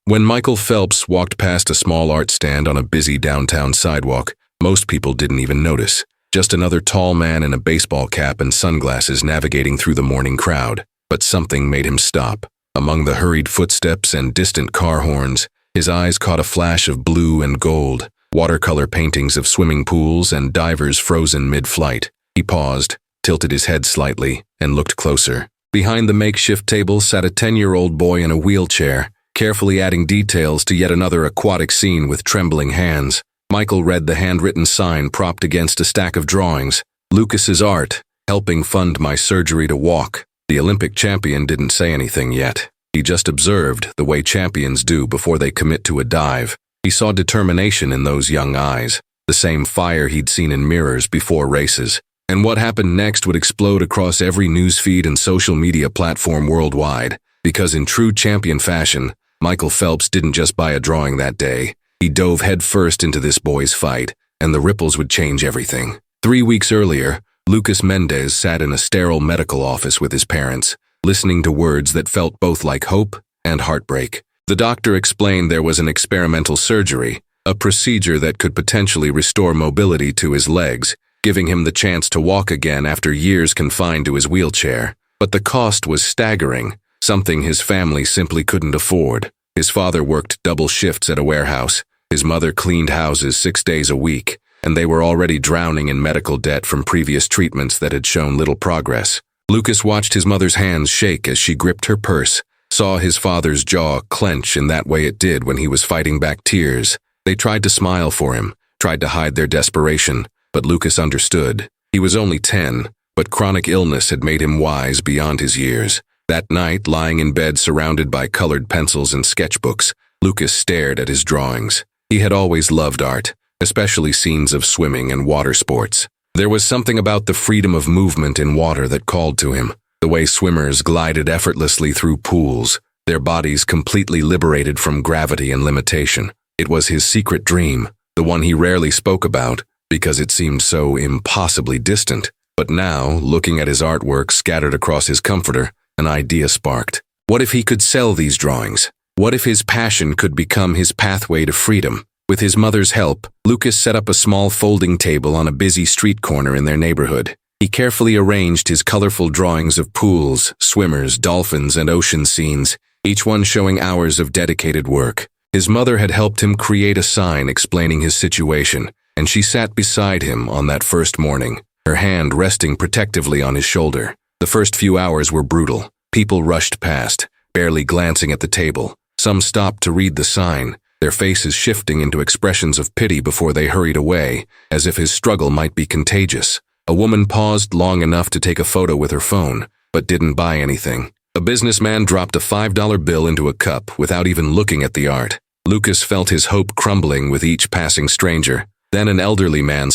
When Michael Phelps walked past a small art stand on a busy downtown sidewalk, most people didn't even notice. Just another tall man in a baseball cap and sunglasses navigating through the morning crowd. But something made him stop. Among the hurried footsteps and distant car horns, his eyes caught a flash of blue and gold, watercolor paintings of swimming pools and divers frozen mid-flight. He paused, tilted his head slightly, and looked closer. Behind the makeshift table sat a 10-year-old boy in a wheelchair, carefully adding details to yet another aquatic scene with trembling hands. Michael read the handwritten sign propped against a stack of drawings. "Lucas's art, helping fund my surgery to walk." The Olympic champion didn't say anything yet. He just observed, the way champions do before they commit to a dive. He saw determination in those young eyes, the same fire he'd seen in mirrors before races. And what happened next would explode across every newsfeed and social media platform worldwide, because in true champion fashion, Michael Phelps didn't just buy a drawing that day. He dove headfirst into this boy's fight, and the ripples would change everything. 3 weeks earlier, Lucas Mendez sat in a sterile medical office with his parents, listening to words that felt both like hope and heartbreak. The doctor explained there was an experimental surgery, a procedure that could potentially restore mobility to his legs, giving him the chance to walk again after years confined to his wheelchair. But the cost was staggering, something his family simply couldn't afford. His father worked double shifts at a warehouse. His mother cleaned houses 6 days a week, and they were already drowning in medical debt from previous treatments that had shown little progress. Lucas watched his mother's hands shake as she gripped her purse, saw his father's jaw clench in that way it did when he was fighting back tears. They tried to smile for him, tried to hide their desperation, but Lucas understood. He was only 10, but chronic illness had made him wise beyond his years. That night, lying in bed surrounded by colored pencils and sketchbooks, Lucas stared at his drawings. He had always loved art, especially scenes of swimming and water sports. There was something about the freedom of movement in water that called to him, the way swimmers glided effortlessly through pools, their bodies completely liberated from gravity and limitation. It was his secret dream, the one he rarely spoke about, because it seemed so impossibly distant. But now, looking at his artwork scattered across his comforter, an idea sparked. What if he could sell these drawings? What if his passion could become his pathway to freedom? With his mother's help, Lucas set up a small folding table on a busy street corner in their neighborhood. He carefully arranged his colorful drawings of pools, swimmers, dolphins, and ocean scenes, each one showing hours of dedicated work. His mother had helped him create a sign explaining his situation, and she sat beside him on that first morning, her hand resting protectively on his shoulder. The first few hours were brutal. People rushed past, barely glancing at the table. Some stopped to read the sign, their faces shifting into expressions of pity before they hurried away, as if his struggle might be contagious. A woman paused long enough to take a photo with her phone, but didn't buy anything. A businessman dropped a $5 bill into a cup without even looking at the art. Lucas felt his hope crumbling with each passing stranger. Then an elderly man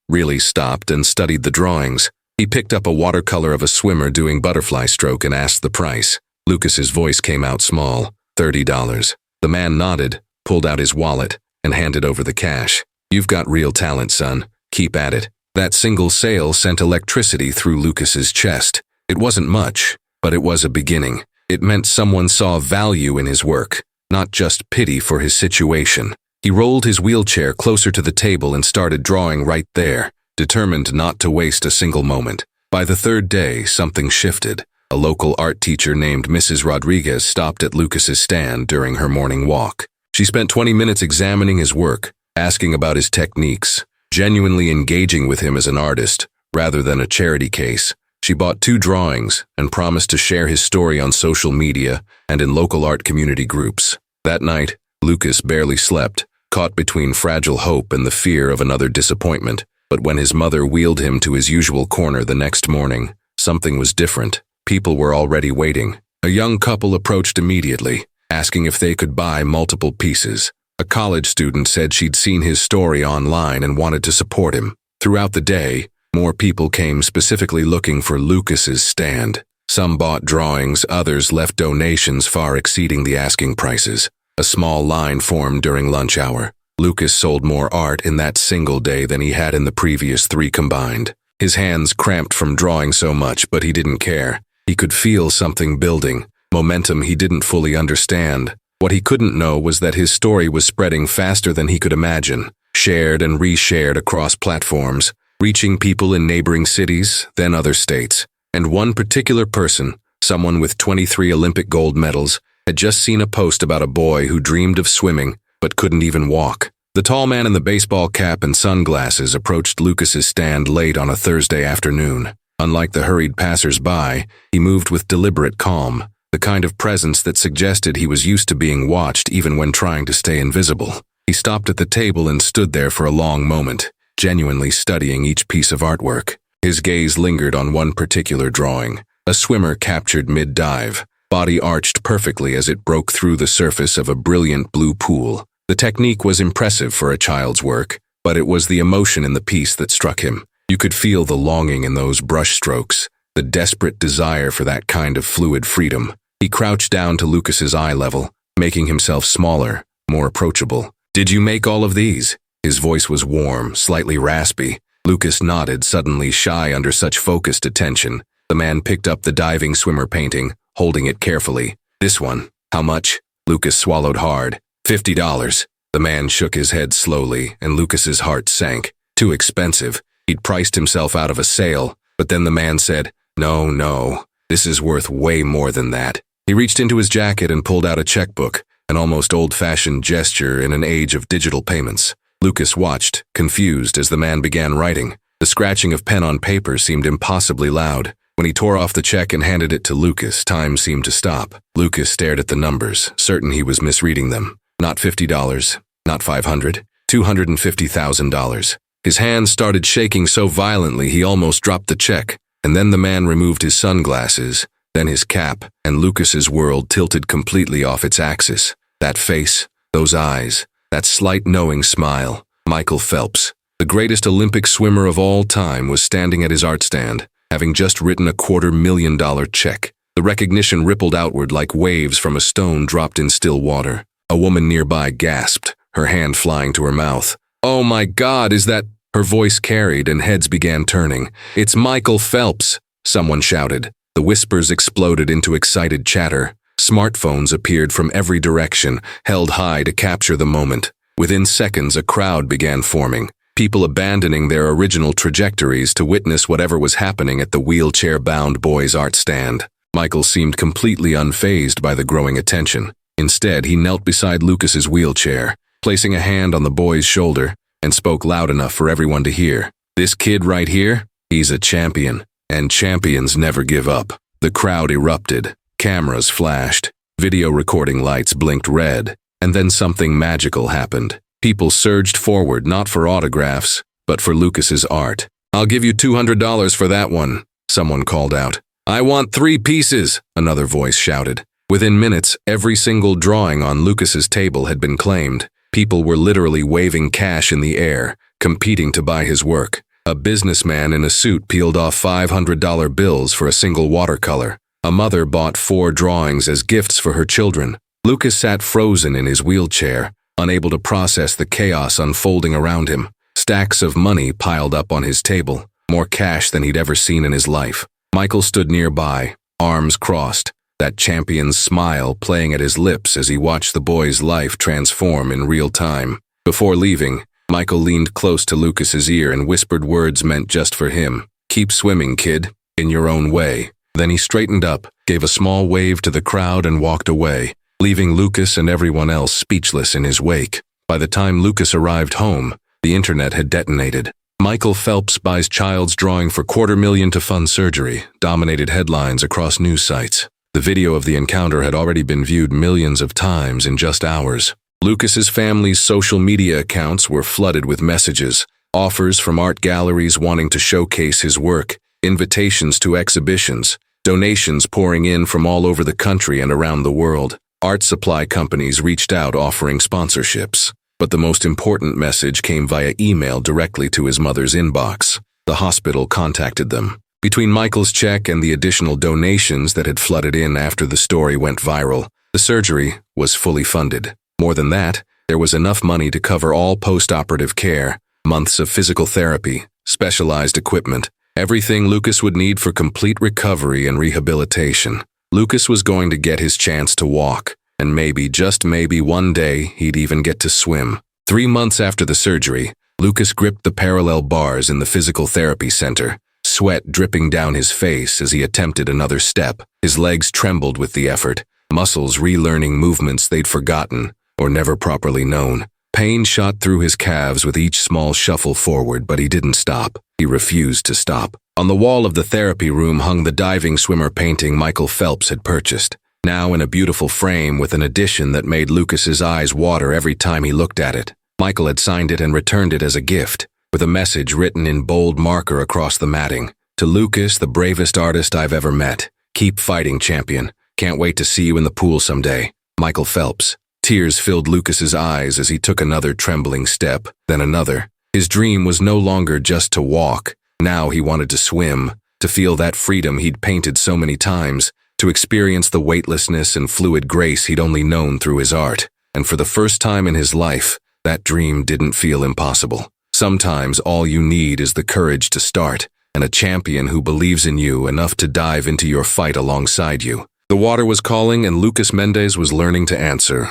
really stopped and studied the drawings. He picked up a watercolor of a swimmer doing butterfly stroke and asked the price. Lucas's voice came out small, $30. The man nodded, pulled out his wallet, and handed over the cash. "You've got real talent, son. Keep at it." That single sale sent electricity through Lucas's chest. It wasn't much, but it was a beginning. It meant someone saw value in his work, not just pity for his situation. He rolled his wheelchair closer to the table and started drawing right there, determined not to waste a single moment. By the third day, something shifted. A local art teacher named Mrs. Rodriguez stopped at Lucas's stand during her morning walk. She spent 20 minutes examining his work, asking about his techniques, genuinely engaging with him as an artist, rather than a charity case. She bought 2 drawings and promised to share his story on social media and in local art community groups. That night, Lucas barely slept, caught between fragile hope and the fear of another disappointment. But when his mother wheeled him to his usual corner the next morning, something was different. People were already waiting. A young couple approached immediately, asking if they could buy multiple pieces. A college student said she'd seen his story online and wanted to support him. Throughout the day, more people came specifically looking for Lucas's stand. Some bought drawings, others left donations far exceeding the asking prices. A small line formed during lunch hour. Lucas sold more art in that single day than he had in the previous 3 combined. His hands cramped from drawing so much, but he didn't care. He could feel something building, momentum he didn't fully understand. What he couldn't know was that his story was spreading faster than he could imagine, shared and reshared across platforms, reaching people in neighboring cities, then other states. And one particular person, someone with 23 Olympic gold medals, had just seen a post about a boy who dreamed of swimming but couldn't even walk. The tall man in the baseball cap and sunglasses approached Lucas's stand late on a Thursday afternoon. Unlike the hurried passers-by, he moved with deliberate calm, the kind of presence that suggested he was used to being watched even when trying to stay invisible. He stopped at the table and stood there for a long moment, genuinely studying each piece of artwork. His gaze lingered on one particular drawing, a swimmer captured mid-dive, body arched perfectly as it broke through the surface of a brilliant blue pool. The technique was impressive for a child's work, but it was the emotion in the piece that struck him. You could feel the longing in those brushstrokes, the desperate desire for that kind of fluid freedom. He crouched down to Lucas's eye level, making himself smaller, more approachable. "Did you make all of these?" His voice was warm, slightly raspy. Lucas nodded, suddenly shy under such focused attention. The man picked up the diving swimmer painting, holding it carefully. "This one. How much?" Lucas swallowed hard. $50. The man shook his head slowly, and Lucas's heart sank. Too expensive. He'd priced himself out of a sale, but then the man said, No, this is worth way more than that." He reached into his jacket and pulled out a checkbook, an almost old-fashioned gesture in an age of digital payments. Lucas watched, confused, as the man began writing. The scratching of pen on paper seemed impossibly loud. When he tore off the check and handed it to Lucas, time seemed to stop. Lucas stared at the numbers, certain he was misreading them. Not $50, not $500, $250,000. His hands started shaking so violently he almost dropped the check, and then the man removed his sunglasses, then his cap, and Lucas's world tilted completely off its axis. That face, those eyes, that slight knowing smile. Michael Phelps, the greatest Olympic swimmer of all time, was standing at his art stand, having just written a $250,000 check. The recognition rippled outward like waves from a stone dropped in still water. A woman nearby gasped, her hand flying to her mouth. "Oh my God, is that—" Her voice carried and heads began turning. "It's Michael Phelps," someone shouted. The whispers exploded into excited chatter. Smartphones appeared from every direction, held high to capture the moment. Within seconds, a crowd began forming, people abandoning their original trajectories to witness whatever was happening at the wheelchair-bound boy's art stand. Michael seemed completely unfazed by the growing attention. Instead, he knelt beside Lucas's wheelchair, placing a hand on the boy's shoulder, and spoke loud enough for everyone to hear. "This kid right here, he's a champion, and champions never give up." The crowd erupted. Cameras flashed. Video recording lights blinked red. And then something magical happened. People surged forward, not for autographs, but for Lucas's art. "I'll give you $200 for that one," someone called out. "I want 3 pieces," another voice shouted. Within minutes, every single drawing on Lucas's table had been claimed. People were literally waving cash in the air, competing to buy his work. A businessman in a suit peeled off $500 bills for a single watercolor. A mother bought 4 drawings as gifts for her children. Lucas sat frozen in his wheelchair, unable to process the chaos unfolding around him. Stacks of money piled up on his table, more cash than he'd ever seen in his life. Michael stood nearby, arms crossed, that champion's smile playing at his lips as he watched the boy's life transform in real time. Before leaving, Michael leaned close to Lucas's ear and whispered words meant just for him. "Keep swimming, kid, in your own way." Then he straightened up, gave a small wave to the crowd and walked away, leaving Lucas and everyone else speechless in his wake. By the time Lucas arrived home, the internet had detonated. "Michael Phelps buys child's drawing for $250,000 to fund surgery," dominated headlines across news sites. The video of the encounter had already been viewed millions of times in just hours. Lucas's family's social media accounts were flooded with messages, offers from art galleries wanting to showcase his work, invitations to exhibitions, donations pouring in from all over the country and around the world. Art supply companies reached out offering sponsorships. But the most important message came via email directly to his mother's inbox. The hospital contacted them. Between Michael's check and the additional donations that had flooded in after the story went viral, the surgery was fully funded. More than that, there was enough money to cover all post-operative care, months of physical therapy, specialized equipment, everything Lucas would need for complete recovery and rehabilitation. Lucas was going to get his chance to walk, and maybe, just maybe, one day he'd even get to swim. 3 months after the surgery, Lucas gripped the parallel bars in the physical therapy center, sweat dripping down his face as he attempted another step. His legs trembled with the effort, muscles relearning movements they'd forgotten or never properly known. Pain shot through his calves with each small shuffle forward, but he didn't stop. He refused to stop. On the wall of the therapy room hung the diving swimmer painting Michael Phelps had purchased, now in a beautiful frame with an addition that made Lucas's eyes water every time he looked at it. Michael had signed it and returned it as a gift, with a message written in bold marker across the matting. To Lucas, the bravest artist I've ever met. Keep fighting, champion. Can't wait to see you in the pool someday. Michael Phelps. Tears filled Lucas's eyes as he took another trembling step, then another. His dream was no longer just to walk. Now he wanted to swim, to feel that freedom he'd painted so many times, to experience the weightlessness and fluid grace he'd only known through his art. And for the first time in his life, that dream didn't feel impossible. Sometimes all you need is the courage to start, and a champion who believes in you enough to dive into your fight alongside you. The water was calling, and Lucas Mendez was learning to answer.